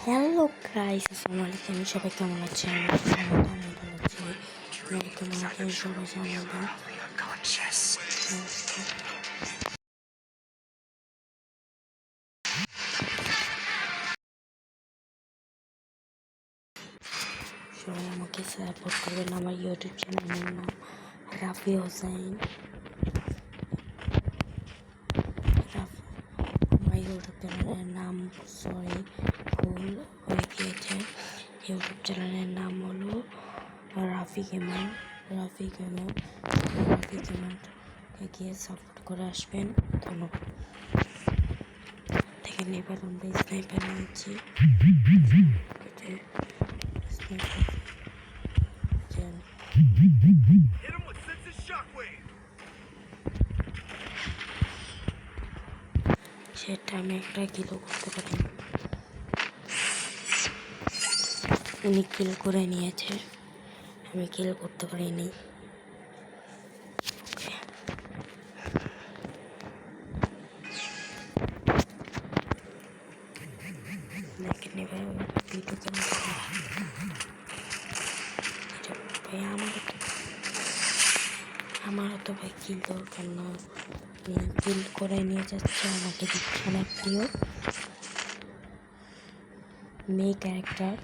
Hello guys, আসসালামু আলাইকুম। সবাই কেমন আছেন? আমি ভালো আছি। আপনারা কেমন আছেন সবাই জানাবেন। সবাই আমাকে সাপোর্ট করবেন। আমার ইউটিউব চ্যানেলের নাম রাফি হোসেন। আমার ইউটিউব চ্যানেলের নাম ভুল হয়ে গিয়েছে। ইউটিউব চ্যানেলের নাম হলো রাফি গেমারকে গিয়ে সাপোর্ট করে আসবেন। ধন্যবাদ। দেখেন এবার আমরা স্নাইপার নিয়েছি। সেটা আমি একটা কিলো করতে পারি। উনি কিল করে নিয়েছে, আমি কিল করতে পারিনি। দেখেন এবার ভিডিও কেমন ভাই, আমারও তো ভাই কিল দরকার না। কিল করে নিয়ে যাচ্ছে, আমাকে দিচ্ছে না একটিও। মেয়ে ক্যারেক্টার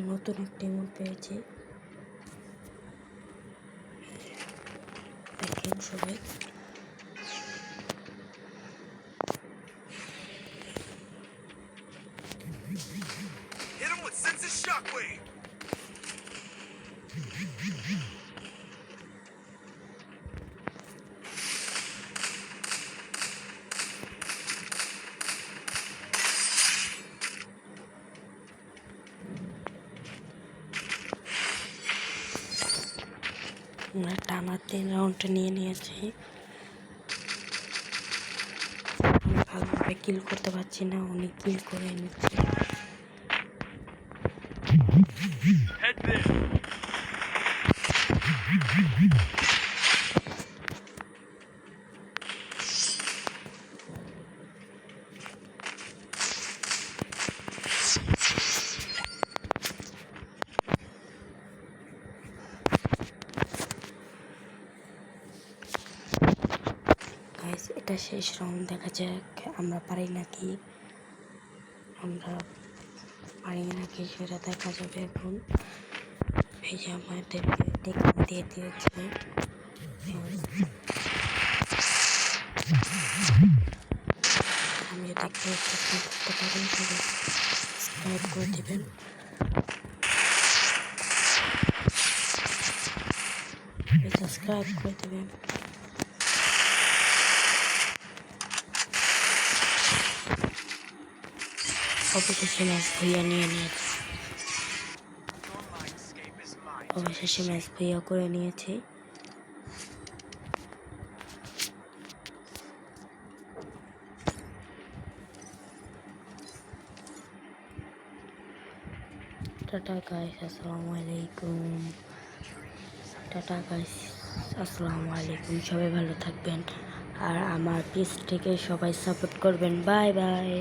নতুন একটা ইমোট পেয়েছি। দেখেন সবাই আমরা টানা 3 রাউন্ড নিয়ে নিয়েছি। আমি ভালোভাবে কিল করতে পারছি না, উনি কিল করে নিচ্ছে। এটা শেষ রাউন্ড, দেখা যাক আমরা পারি নাকি সেটা দেখা যাবে। এখন এই যে আমাদেরকে টেকনিক দিয়ে দিয়েছে। আমি দেখতে করতে পারি, সাবস্ক্রাইব করে দেবেন। সাবস্ক্রাইব করে দেবেন। অবশেষে ম্যাচ ভুইয়া নিয়ে নিয়েছি। অবশেষে ম্যাচ ভুইয়া করে নিয়েছি। টাটা গাইস, আসসালামু আলাইকুম। সবাই ভালো থাকবেন আর আমার পেজ থেকে সবাই সাপোর্ট করবেন। Bye bye.